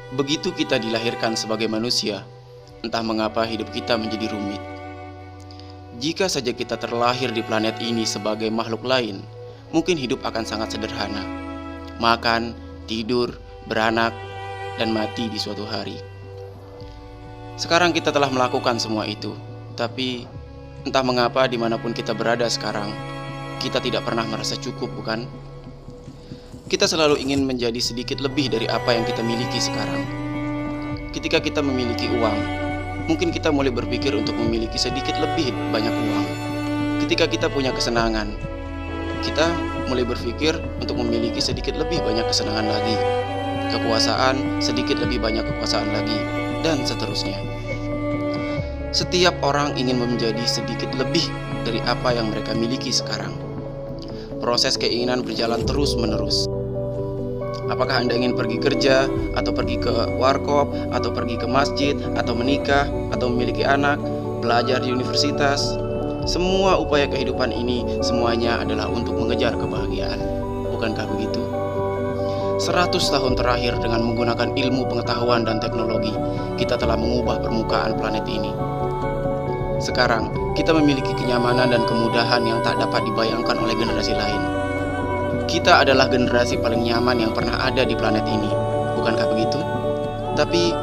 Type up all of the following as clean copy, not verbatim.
Begitu kita dilahirkan sebagai manusia, entah mengapa hidup kita menjadi rumit. Jika saja kita terlahir di planet ini sebagai makhluk lain, mungkin hidup akan sangat sederhana. Makan, tidur, beranak, dan mati di suatu hari. Sekarang kita telah melakukan semua itu, tapi entah mengapa dimanapun kita berada sekarang, kita tidak pernah merasa cukup, bukan? Kita selalu ingin menjadi sedikit lebih dari apa yang kita miliki sekarang. Ketika kita memiliki uang, mungkin kita mulai berpikir untuk memiliki sedikit lebih banyak uang. Ketika kita punya kesenangan, kita mulai berpikir untuk memiliki sedikit lebih banyak kesenangan lagi. Kekuasaan, sedikit lebih banyak kekuasaan lagi, dan seterusnya. Setiap orang ingin menjadi sedikit lebih dari apa yang mereka miliki sekarang. Proses keinginan berjalan terus-menerus. Apakah Anda ingin pergi kerja, atau pergi ke warkop, atau pergi ke masjid, atau menikah, atau memiliki anak, belajar di universitas? Semua upaya kehidupan ini semuanya adalah untuk mengejar kebahagiaan. Bukankah begitu? 100 tahun terakhir dengan menggunakan ilmu pengetahuan dan teknologi, kita telah mengubah permukaan planet ini. Sekarang, kita memiliki kenyamanan dan kemudahan yang tak dapat dibayangkan oleh generasi lain. Kita adalah generasi paling nyaman yang pernah ada di planet ini, bukankah begitu? Tapi,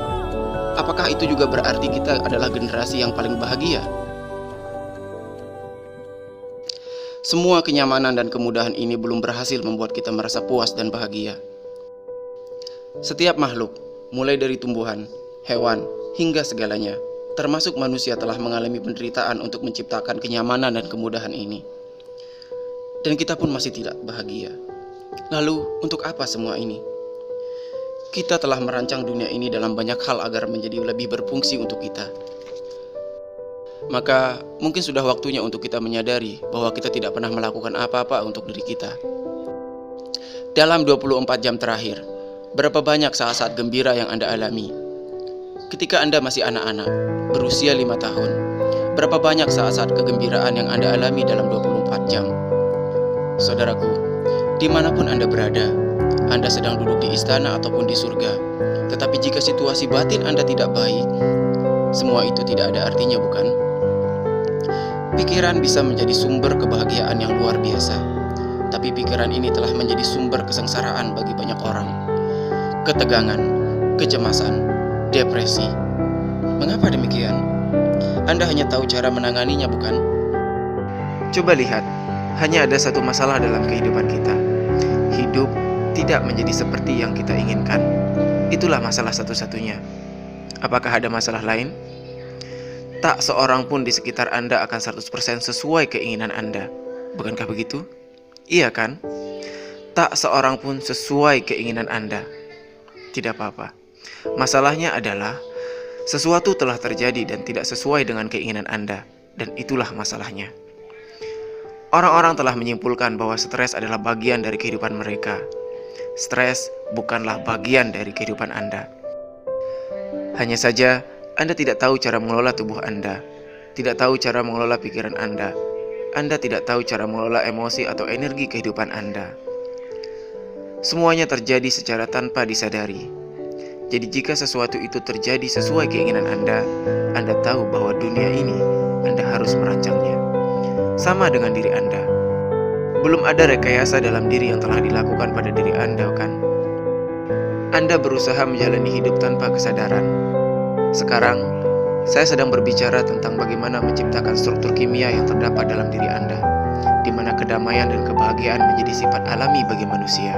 apakah itu juga berarti kita adalah generasi yang paling bahagia? Semua kenyamanan dan kemudahan ini belum berhasil membuat kita merasa puas dan bahagia. Setiap makhluk, mulai dari tumbuhan, hewan, hingga segalanya, termasuk manusia telah mengalami penderitaan untuk menciptakan kenyamanan dan kemudahan ini. Dan kita pun masih tidak bahagia. Lalu, untuk apa semua ini? Kita telah merancang dunia ini dalam banyak hal agar menjadi lebih berfungsi untuk kita. Maka, mungkin sudah waktunya untuk kita menyadari bahwa kita tidak pernah melakukan apa-apa untuk diri kita. Dalam 24 jam terakhir, berapa banyak saat-saat gembira yang Anda alami? Ketika Anda masih anak-anak, berusia 5 tahun, berapa banyak saat-saat kegembiraan yang Anda alami dalam 24 jam? Saudaraku, dimanapun Anda berada, Anda sedang duduk di istana ataupun di surga. Tetapi jika situasi batin Anda tidak baik, semua itu tidak ada artinya, bukan? Pikiran bisa menjadi sumber kebahagiaan yang luar biasa, tapi pikiran ini telah menjadi sumber kesengsaraan bagi banyak orang. Ketegangan, kecemasan, depresi. Mengapa demikian? Anda hanya tahu cara menanganinya, bukan? Coba lihat. Hanya ada satu masalah dalam kehidupan kita. Hidup tidak menjadi seperti yang kita inginkan. Itulah masalah satu-satunya. Apakah ada masalah lain? Tak seorang pun di sekitar Anda akan 100% sesuai keinginan Anda. Bukankah begitu? Iya kan? Tak seorang pun sesuai keinginan Anda. Tidak apa-apa. Masalahnya adalah sesuatu telah terjadi dan tidak sesuai dengan keinginan Anda. Dan itulah masalahnya. Orang-orang telah menyimpulkan bahwa stres adalah bagian dari kehidupan mereka. Stres bukanlah bagian dari kehidupan Anda. Hanya saja, Anda tidak tahu cara mengelola tubuh Anda, tidak tahu cara mengelola pikiran Anda tidak tahu cara mengelola emosi atau energi kehidupan Anda. Semuanya terjadi secara tanpa disadari. Jadi jika sesuatu itu terjadi sesuai keinginan Anda tahu bahwa dunia ini Anda harus merancangnya. Sama dengan diri Anda. Belum ada rekayasa dalam diri yang telah dilakukan pada diri Anda, kan? Anda berusaha menjalani hidup tanpa kesadaran. Sekarang, saya sedang berbicara tentang bagaimana menciptakan struktur kimia yang terdapat dalam diri Anda, di mana kedamaian dan kebahagiaan menjadi sifat alami bagi manusia.